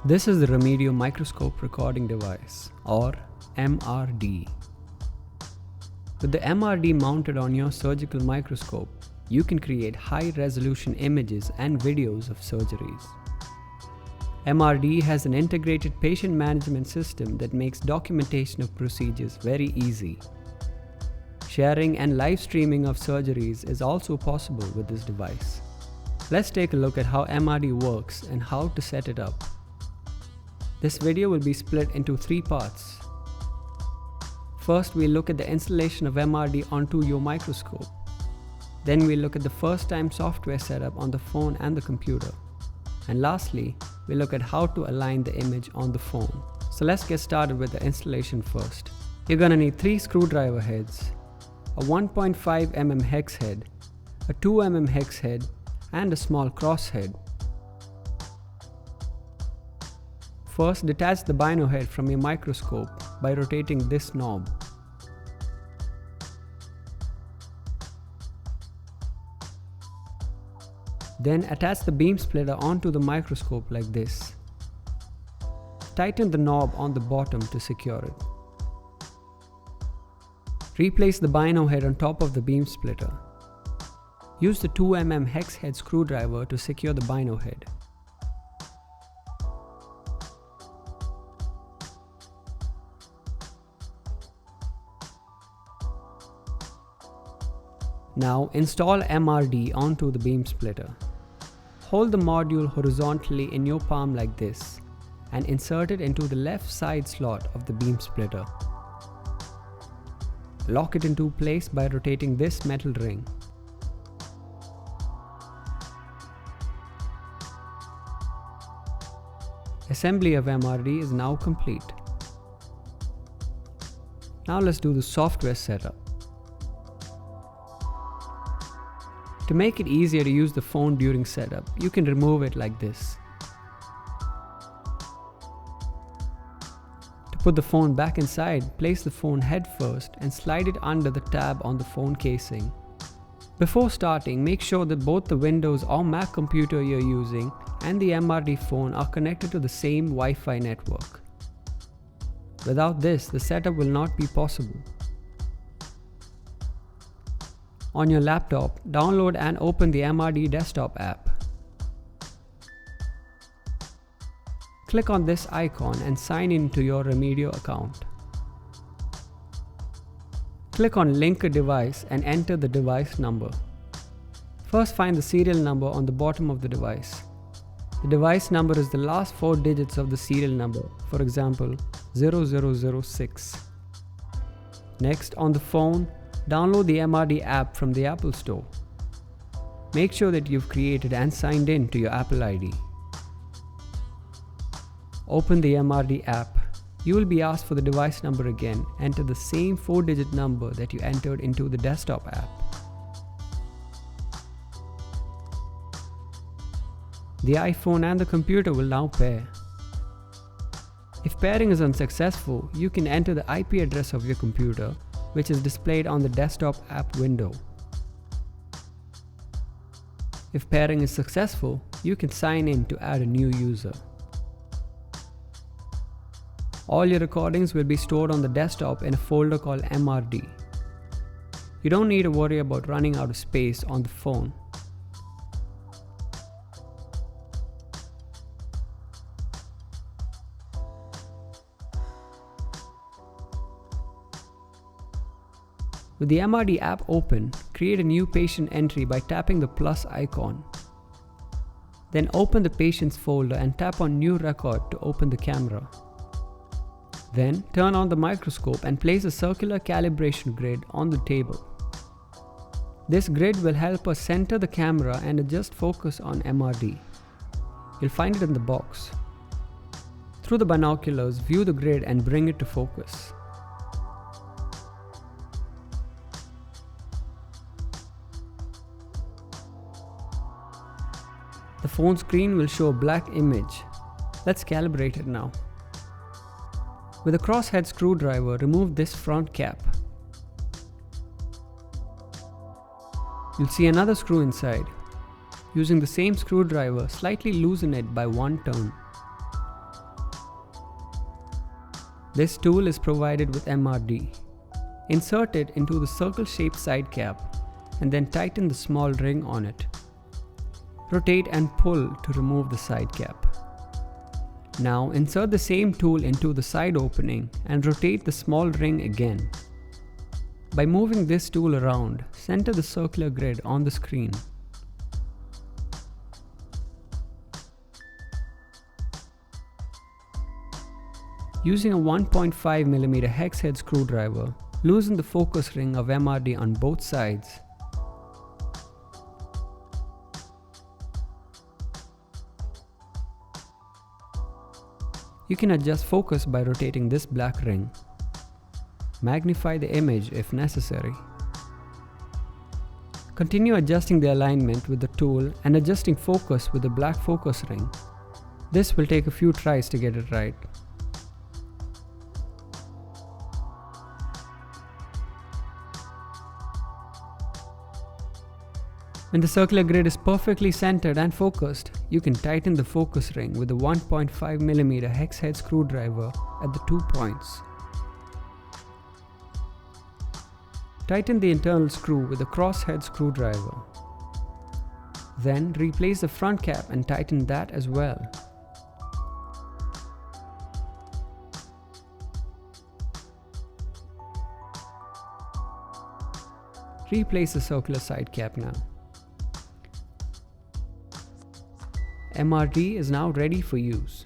This is the Remidio microscope recording device, or MRD. With the MRD mounted on your surgical microscope, you can create high-resolution images and videos of surgeries. MRD has an integrated patient management system that makes documentation of procedures very easy. Sharing and live streaming of surgeries is also possible with this device. Let's take a look at how MRD works and how to set it up. This video will be split into 3 parts. First, we'll look at the installation of MRD onto your microscope. Then we'll look at the first-time software setup on the phone and the computer. And lastly, we'll look at how to align the image on the phone. So let's get started with the installation first. You're gonna need 3 screwdriver heads, a 1.5 mm hex head, a 2 mm hex head, and a small cross head. First, detach the bino head from your microscope by rotating this knob. Then attach the beam splitter onto the microscope like this. Tighten the knob on the bottom to secure it. Replace the bino head on top of the beam splitter. Use the 2 mm hex head screwdriver to secure the bino head. Now install MRD onto the beam splitter. Hold the module horizontally in your palm like this and insert it into the left side slot of the beam splitter. Lock it into place by rotating this metal ring. Assembly of MRD is now complete. Now let's do the software setup. To make it easier to use the phone during setup, you can remove it like this. To put the phone back inside, place the phone head first and slide it under the tab on the phone casing. Before starting, make sure that both the Windows or Mac computer you're using and the MRD phone are connected to the same Wi-Fi network. Without this, the setup will not be possible. On your laptop, download and open the MRD desktop app. Click on this icon and sign in to your Remidio account. Click on Link a device and enter the device number. First, find the serial number on the bottom of the device. The device number is the last 4 digits of the serial number, for example 0006. Next, on the phone, download the MRD app from the Apple Store. Make sure that you've created and signed in to your Apple ID. Open the MRD app. You will be asked for the device number again. Enter the same 4-digit number that you entered into the desktop app. The iPhone and the computer will now pair. If pairing is unsuccessful, you can enter the IP address of your computer, which is displayed on the desktop app window. If pairing is successful, you can sign in to add a new user. All your recordings will be stored on the desktop in a folder called MRD. You don't need to worry about running out of space on the phone. With the MRD app open, create a new patient entry by tapping the plus icon. Then open the patient's folder and tap on New Record to open the camera. Then turn on the microscope and place a circular calibration grid on the table. This grid will help us center the camera and adjust focus on MRD. You'll find it in the box. Through the binoculars, view the grid and bring it to focus. The phone screen will show a black image. Let's calibrate it now. With a crosshead screwdriver, remove this front cap. You'll see another screw inside. Using the same screwdriver, slightly loosen it by 1 turn. This tool is provided with MRD. Insert it into the circle-shaped side cap and then tighten the small ring on it. Rotate and pull to remove the side cap. Now insert the same tool into the side opening and rotate the small ring again. By moving this tool around, center the circular grid on the screen. Using a 1.5mm hex head screwdriver, loosen the focus ring of MRD on both sides. You can adjust focus by rotating this black ring. Magnify the image if necessary. Continue adjusting the alignment with the tool and adjusting focus with the black focus ring. This will take a few tries to get it right. When the circular grid is perfectly centered and focused, you can tighten the focus ring with a 1.5mm hex head screwdriver at the 2 points. Tighten the internal screw with a cross head screwdriver. Then replace the front cap and tighten that as well. Replace the circular side cap now. MRD is now ready for use.